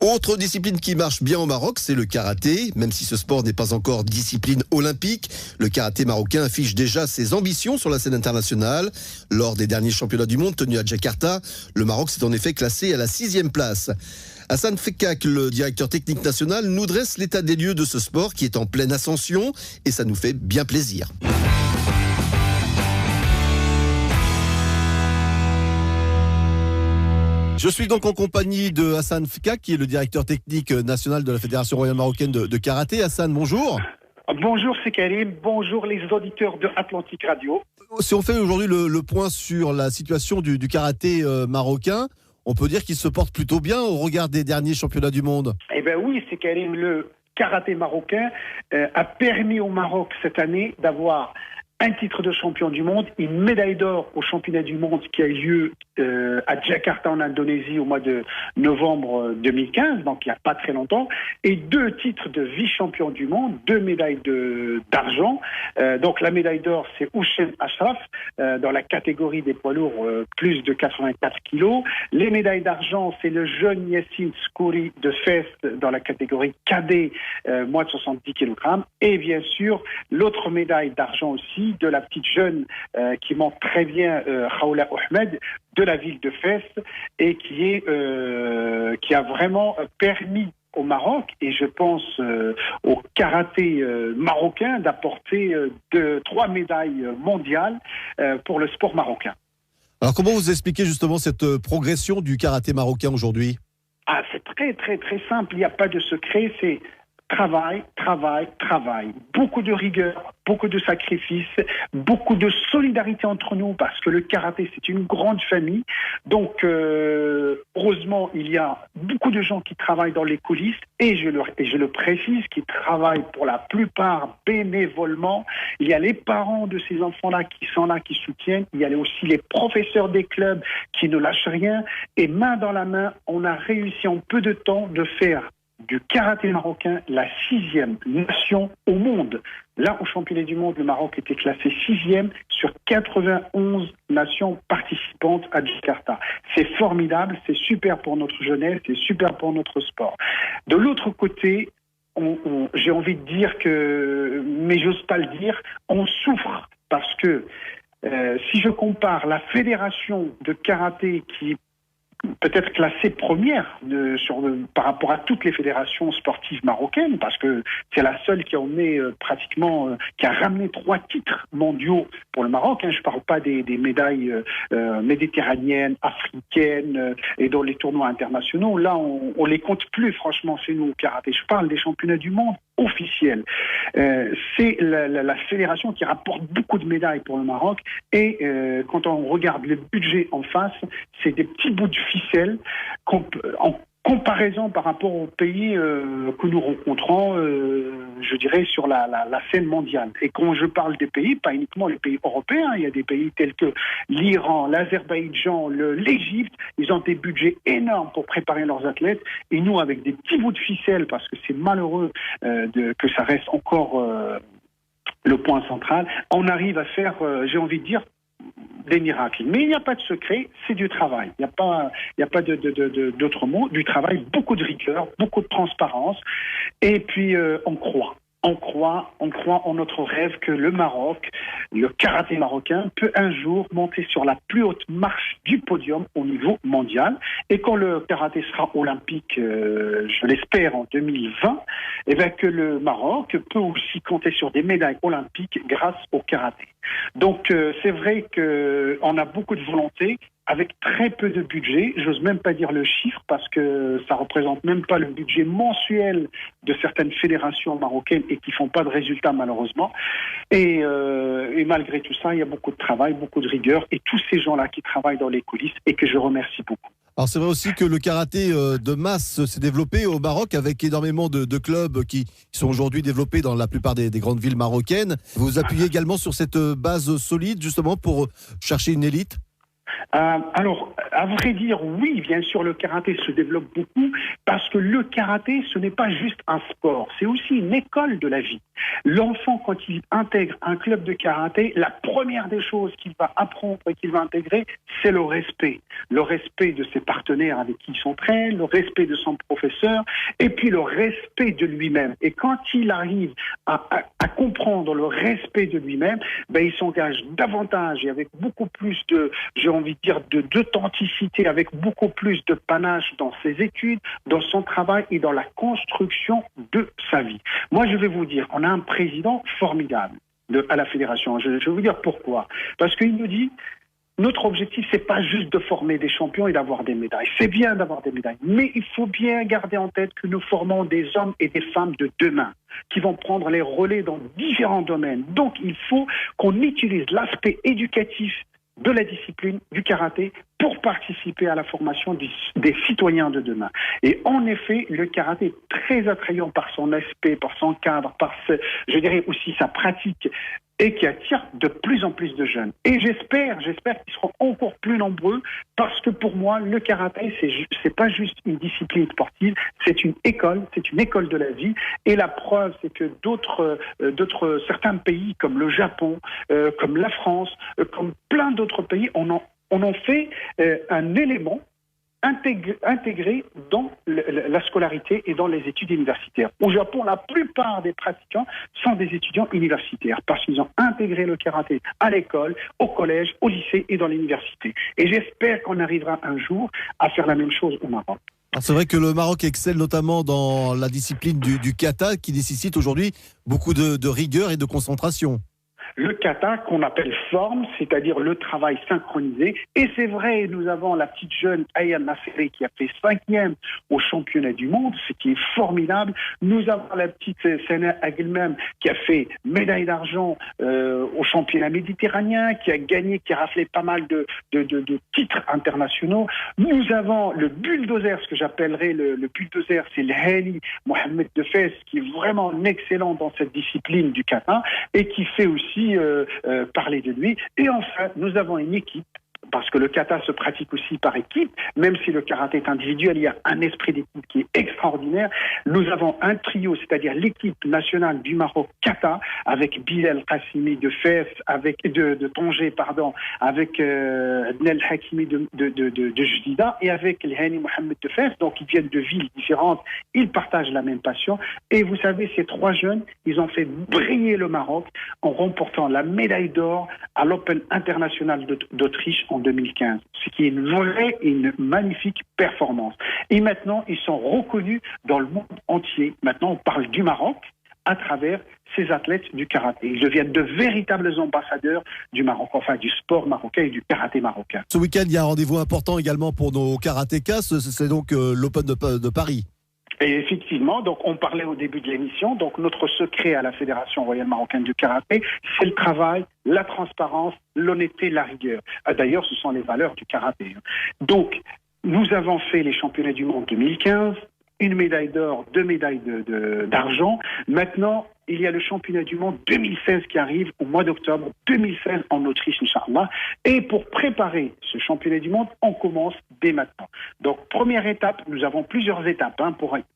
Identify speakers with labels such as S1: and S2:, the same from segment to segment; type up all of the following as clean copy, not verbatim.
S1: Autre discipline qui marche bien au Maroc, c'est le karaté. Même si ce sport n'est pas encore discipline olympique, le karaté marocain affiche déjà ses ambitions sur la scène internationale. Lors des derniers championnats du monde tenus à Jakarta, le Maroc s'est en effet classé à la 6e place. Hassan Fekak, le directeur technique national, nous dresse l'état des lieux de ce sport qui est en pleine ascension et ça nous fait bien plaisir. Je suis donc en compagnie de Hassan Fekak, qui est le directeur technique national de la Fédération royale marocaine de karaté. Hassan, bonjour.
S2: Bonjour, c'est Karim. Bonjour les auditeurs de Atlantique Radio.
S1: Si on fait aujourd'hui le point sur la situation du karaté marocain, on peut dire qu'il se porte plutôt bien au regard des derniers championnats du monde.
S2: Eh bien oui, c'est Karim. Le karaté marocain a permis au Maroc cette année d'avoir un titre de champion du monde, une médaille d'or au championnat du monde qui a eu lieu à Jakarta en Indonésie au mois de novembre 2015, donc il n'y a pas très longtemps, et 2 titres de vice-champion du monde, 2 médailles d'argent. Donc la médaille d'or, c'est Houchem Ashraf dans la catégorie des poids lourds plus de 84 kilos. Les médailles d'argent, c'est le jeune Yassine Skouri de Fès dans la catégorie cadet, moins de 70 kg. Et bien sûr, l'autre médaille d'argent aussi, de la petite jeune qui monte très bien, Khaoula Ahmed, de la ville de Fès, et qui a vraiment permis au Maroc, et je pense au karaté marocain, d'apporter 3 médailles mondiales pour le sport marocain.
S1: Alors comment vous expliquez justement cette progression du karaté marocain aujourd'hui ?
S2: C'est très très très simple, il n'y a pas de secret, c'est travail, travail, travail. Beaucoup de rigueur, beaucoup de sacrifices, beaucoup de solidarité entre nous, parce que le karaté, c'est une grande famille. Donc, heureusement, il y a beaucoup de gens qui travaillent dans les coulisses, et je le précise, qui travaillent pour la plupart bénévolement. Il y a les parents de ces enfants-là qui sont là, qui soutiennent. Il y a aussi les professeurs des clubs qui ne lâchent rien. Et main dans la main, on a réussi en peu de temps de faire du karaté marocain la 6e nation au monde. Là, au championnat du monde, le Maroc était classé 6e sur 91 nations participantes à Jakarta. C'est formidable, c'est super pour notre jeunesse, c'est super pour notre sport. De l'autre côté, j'ai envie de dire mais j'ose pas le dire, on souffre parce que si je compare la fédération de karaté qui peut-être classée première par rapport à toutes les fédérations sportives marocaines, parce que c'est la seule qui qui a ramené 3 titres mondiaux pour le Maroc. Je ne parle pas des médailles méditerranéennes, africaines et dans les tournois internationaux. Là, on les compte plus, franchement, chez nous au karaté. Je parle des championnats du monde officiels. C'est la fédération qui rapporte beaucoup de médailles pour le Maroc. Et quand on regarde le budget en face, c'est des petits bouts de ficelle en comparaison par rapport aux pays que nous rencontrons, je dirais, sur la scène mondiale. Et quand je parle des pays, pas uniquement les pays européens, il y a des pays tels que l'Iran, l'Azerbaïdjan, l'Égypte, ils ont des budgets énormes pour préparer leurs athlètes. Et nous, avec des petits bouts de ficelle, parce que c'est malheureux que ça reste encore le point central, on arrive à faire, j'ai envie de dire, des miracles. Mais il n'y a pas de secret, c'est du travail. Il n'y a pas d'autre mot. Du travail, beaucoup de rigueur, beaucoup de transparence. Et puis, on croit en notre rêve que le Maroc, le karaté marocain, peut un jour monter sur la plus haute marche du podium au niveau mondial. Et quand le karaté sera olympique, je l'espère en 2020, et bien que le Maroc peut aussi compter sur des médailles olympiques grâce au karaté. Donc c'est vrai qu'on a beaucoup de volonté, avec très peu de budget. J'ose même pas dire le chiffre parce que ça représente même pas le budget mensuel de certaines fédérations marocaines et qui font pas de résultats malheureusement. Et malgré tout ça, il y a beaucoup de travail, beaucoup de rigueur et tous ces gens-là qui travaillent dans les coulisses et que je remercie beaucoup.
S1: Alors c'est vrai aussi que le karaté de masse s'est développé au Maroc avec énormément de clubs qui sont aujourd'hui développés dans la plupart des grandes villes marocaines. Vous appuyez également sur cette base solide justement pour chercher une élite ?
S2: Alors, à vrai dire, oui, bien sûr, le karaté se développe beaucoup parce que le karaté, ce n'est pas juste un sport, c'est aussi une école de la vie. L'enfant, quand il intègre un club de karaté, la première des choses qu'il va apprendre et qu'il va intégrer, c'est le respect. Le respect de ses partenaires avec qui il s'entraîne, le respect de son professeur, et puis le respect de lui-même. Et quand il arrive à comprendre le respect de lui-même, ben, il s'engage davantage et avec beaucoup plus de, j'ai envie de dire, d'authenticité, avec beaucoup plus de panache dans ses études, dans son travail et dans la construction de sa vie. Moi, je vais vous dire, on a un président formidable à la fédération. Je vais vous dire pourquoi. Parce qu'il nous dit, notre objectif, c'est pas juste de former des champions et d'avoir des médailles. C'est bien d'avoir des médailles, mais il faut bien garder en tête que nous formons des hommes et des femmes de demain qui vont prendre les relais dans différents domaines. Donc, il faut qu'on utilise l'aspect éducatif de la discipline du karaté pour participer à la formation des citoyens de demain. Et en effet, le karaté est très attrayant par son aspect, par son cadre, je dirais aussi sa pratique, et qui attire de plus en plus de jeunes. Et j'espère qu'ils seront encore plus nombreux, parce que pour moi, le karaté, c'est pas juste une discipline sportive, c'est une école de la vie. Et la preuve, c'est que certains pays, comme le Japon, comme la France, comme plein d'autres pays, on en fait un élément intégré dans la scolarité et dans les études universitaires. Au Japon, la plupart des pratiquants sont des étudiants universitaires parce qu'ils ont intégré le karaté à l'école, au collège, au lycée et dans l'université. Et j'espère qu'on arrivera un jour à faire la même chose au Maroc.
S1: Alors c'est vrai que le Maroc excelle notamment dans la discipline du kata qui nécessite aujourd'hui beaucoup de rigueur et de concentration.
S2: Le kata qu'on appelle forme, c'est-à-dire le travail synchronisé. Et c'est vrai, nous avons la petite jeune Aya Nasseri qui a fait 5e au championnat du monde, ce qui est formidable. Nous avons la petite Sana Aguilmem qui a fait médaille d'argent au championnat méditerranéen, qui a raflé pas mal de titres internationaux. Nous avons le bulldozer, ce que j'appellerais le bulldozer, c'est le Hani Mohamed de Fès, qui est vraiment excellent dans cette discipline du kata et qui fait aussi parler de lui. Et enfin, nous avons une équipe, parce que le kata se pratique aussi par équipe, même si le karaté est individuel, il y a un esprit d'équipe qui est extraordinaire. Nous avons un trio, c'est-à-dire l'équipe nationale du Maroc kata, avec Bilal Qassimi de Fès, de Tanger, avec Nel Hakimi de Jdida, et avec el Hani Mohamed de Fès. Donc ils viennent de villes différentes, ils partagent la même passion. Et vous savez, ces trois jeunes, ils ont fait briller le Maroc en remportant la médaille d'or à l'Open international d'Autriche en 2015, ce qui est une vraie et une magnifique performance. Et maintenant, ils sont reconnus dans le monde entier. Maintenant, on parle du Maroc à travers ces athlètes du karaté. Ils deviennent de véritables ambassadeurs du Maroc, enfin du sport marocain et du karaté marocain.
S1: Ce week-end, il y a un rendez-vous important également pour nos karatékas, c'est donc l'Open de Paris.
S2: Et effectivement, donc on parlait au début de l'émission, donc notre secret à la Fédération royale marocaine du karaté, c'est le travail, la transparence, l'honnêteté, la rigueur. D'ailleurs, ce sont les valeurs du karaté. Donc, nous avons fait les championnats du monde 2015, une médaille d'or, 2 médailles d'argent. Maintenant, il y a le championnat du monde 2016 qui arrive au mois d'octobre 2016 en Autriche, Inch'Allah. Et pour préparer ce championnat du monde, on commence dès maintenant. Donc, première étape, nous avons plusieurs étapes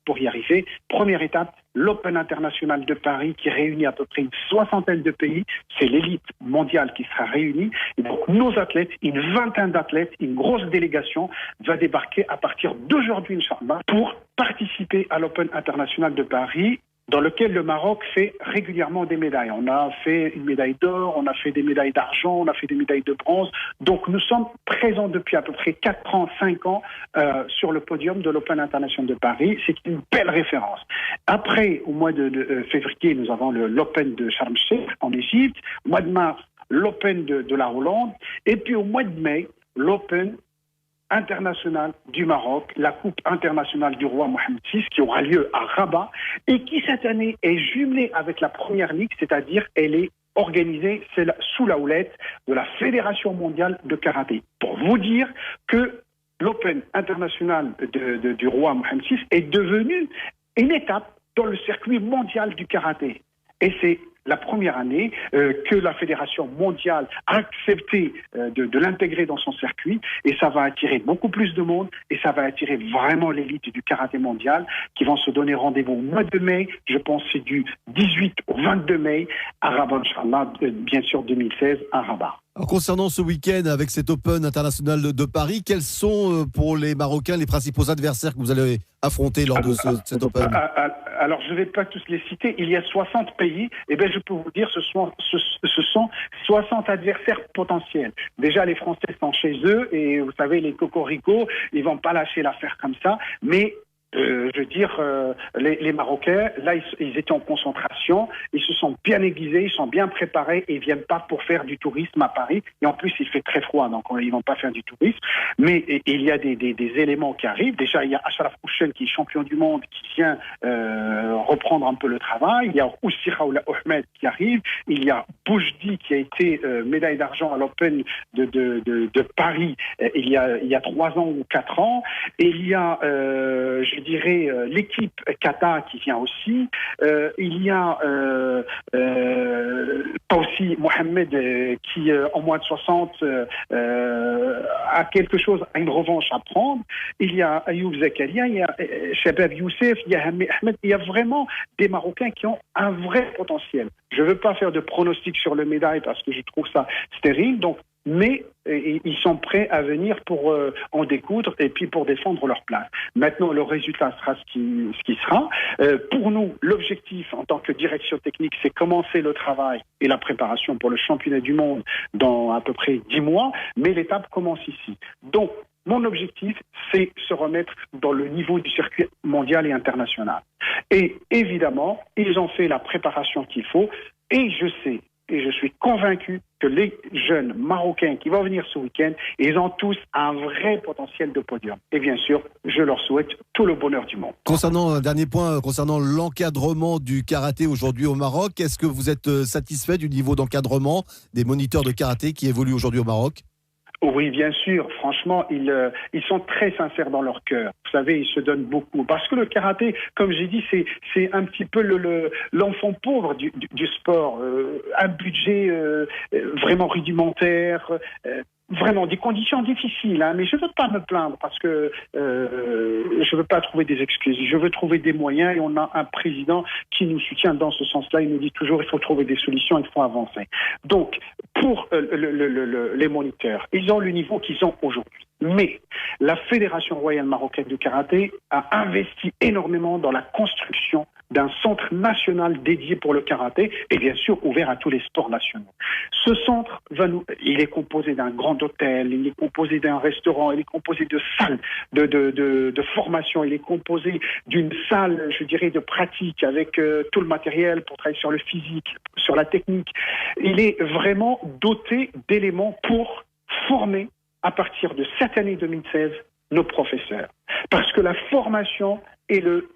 S2: pour y arriver. Première étape, l'Open international de Paris qui réunit à peu près une 60aine de pays. C'est l'élite mondiale qui sera réunie. Et donc, nos athlètes, une 20aine d'athlètes, une grosse délégation va débarquer à partir d'aujourd'hui, Inch'Allah, pour participer à l'Open international de Paris, dans lequel le Maroc fait régulièrement des médailles. On a fait une médaille d'or, on a fait des médailles d'argent, on a fait des médailles de bronze. Donc nous sommes présents depuis à peu près 4 ans, 5 ans sur le podium de l'Open International de Paris. C'est une belle référence. Après, au mois de février, nous avons l'Open de Sharm el-Sheikh en Égypte. Au mois de mars, l'Open de la Hollande. Et puis au mois de mai, l'Open international du Maroc, la Coupe internationale du roi Mohamed VI qui aura lieu à Rabat et qui cette année est jumelée avec la première ligue, c'est-à-dire elle est organisée sous la houlette de la Fédération mondiale de karaté. Pour vous dire que l'Open international du roi Mohamed VI est devenu une étape dans le circuit mondial du karaté. Et c'est la première année que la Fédération mondiale a accepté de l'intégrer dans son circuit, et ça va attirer beaucoup plus de monde et ça va attirer vraiment l'élite du karaté mondial qui vont se donner rendez-vous au mois de mai. Je pense que c'est du 18 au 22 mai à Rabat, Inch'Allah, bien sûr 2016 à Rabat.
S1: Alors, concernant ce week-end avec cet Open international de Paris, quels sont pour les Marocains les principaux adversaires que vous allez affronter lors de cet Open?
S2: Alors, je ne vais pas tous les citer. Il y a 60 pays. Eh bien, je peux vous dire, ce sont 60 adversaires potentiels. Déjà, les Français sont chez eux et vous savez, les cocoricots, ils vont pas lâcher l'affaire comme ça. Mais je veux dire, les Marocains, là, ils étaient en concentration, ils se sont bien aiguisés, ils sont bien préparés et ils viennent pas pour faire du tourisme à Paris. Et en plus, il fait très froid, donc ils vont pas faire du tourisme. Mais il y a des éléments qui arrivent. Déjà, il y a Achraf Kouchen qui est champion du monde, qui vient reprendre un peu le travail. Il y a Oussi Khaoula Ahmed qui arrive. Il y a Boujdi qui a été médaille d'argent à l'Open de Paris il y a 3 ans ou 4 ans. Et il y a je dirais l'équipe Kata qui vient aussi. Il y a aussi Mohamed qui en moins de 60 a quelque chose, a une revanche à prendre. Il y a Ayoub Zakaria, il y a Shabab Youssef, il y a Hamid Ahmed. Il y a vraiment des Marocains qui ont un vrai potentiel. Je ne veux pas faire de pronostic sur le médaille parce que je trouve ça stérile. Donc, mais ils sont prêts à venir pour en découdre et puis pour défendre leur place. Maintenant, le résultat sera ce qui sera. Pour nous, l'objectif en tant que direction technique, c'est commencer le travail et la préparation pour le championnat du monde dans à peu près 10 mois, mais l'étape commence ici. Donc, mon objectif, c'est se remettre dans le niveau du circuit mondial et international. Et évidemment, ils ont fait la préparation qu'il faut et je sais et je suis convaincu que les jeunes Marocains qui vont venir ce week-end, ils ont tous un vrai potentiel de podium. Et bien sûr, je leur souhaite tout le bonheur du monde.
S1: Concernant un dernier point, concernant l'encadrement du karaté aujourd'hui au Maroc, est-ce que vous êtes satisfait du niveau d'encadrement des moniteurs de karaté qui évoluent aujourd'hui au Maroc ?
S2: Oui, bien sûr. Franchement, ils sont très sincères dans leur cœur. Vous savez, ils se donnent beaucoup. Parce que le karaté, comme j'ai dit, c'est un petit peu l'enfant pauvre du sport. Un budget vraiment rudimentaire. Vraiment des conditions difficiles, hein, mais je ne veux pas me plaindre parce que je ne veux pas trouver des excuses. Je veux trouver des moyens et on a un président qui nous soutient dans ce sens-là. Il nous dit toujours il faut trouver des solutions, il faut avancer. Donc, pour les moniteurs, ils ont le niveau qu'ils ont aujourd'hui. Mais la Fédération royale marocaine de karaté a investi énormément dans la construction d'un centre national dédié pour le karaté et bien sûr ouvert à tous les sports nationaux. Ce centre, il est composé d'un grand hôtel, il est composé d'un restaurant, il est composé de salles de formation, il est composé d'une salle, je dirais, de pratique avec tout le matériel pour travailler sur le physique, sur la technique. Il est vraiment doté d'éléments pour former à partir de cette année 2016 nos professeurs. Parce que la formation est le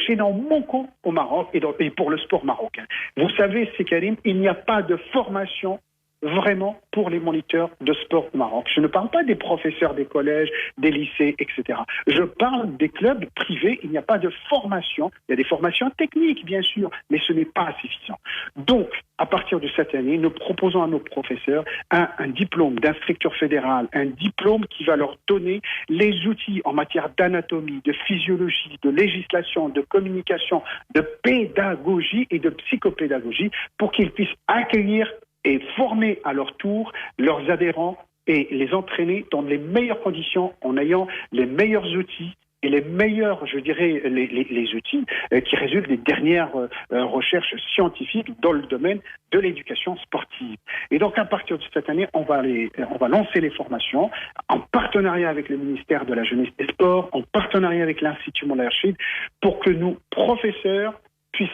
S2: chaînon manquant au Maroc et pour le sport marocain. Vous savez, c'est Karim, il n'y a pas de formation vraiment pour les moniteurs de sport au Maroc. Je ne parle pas des professeurs des collèges, des lycées, etc. Je parle des clubs privés. Il n'y a pas de formation. Il y a des formations techniques, bien sûr, mais ce n'est pas suffisant. Donc, à partir de cette année, nous proposons à nos professeurs un diplôme d'instructeur fédéral, un diplôme qui va leur donner les outils en matière d'anatomie, de physiologie, de législation, de communication, de pédagogie et de psychopédagogie pour qu'ils puissent accueillir et former à leur tour leurs adhérents et les entraîner dans les meilleures conditions en ayant les meilleurs outils et les meilleurs, je dirais, les outils qui résultent des dernières recherches scientifiques dans le domaine de l'éducation sportive. Et donc, à partir de cette année, on va lancer les formations en partenariat avec le ministère de la Jeunesse et des Sports, en partenariat avec l'Institut Moulay Rachid, pour que nous, professeurs, puissent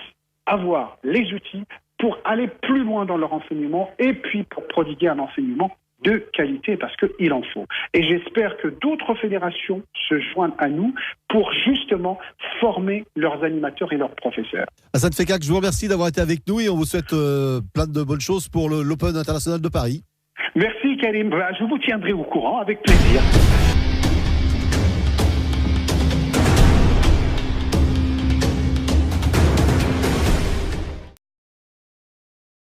S2: avoir les outils pour aller plus loin dans leur enseignement et puis pour prodiguer un enseignement de qualité parce qu'il en faut. Et j'espère que d'autres fédérations se joignent à nous pour justement former leurs animateurs et leurs professeurs.
S1: Hassan Fekak, je vous remercie d'avoir été avec nous et on vous souhaite plein de bonnes choses pour l'Open international de Paris.
S2: Merci Karim, je vous tiendrai au courant avec plaisir.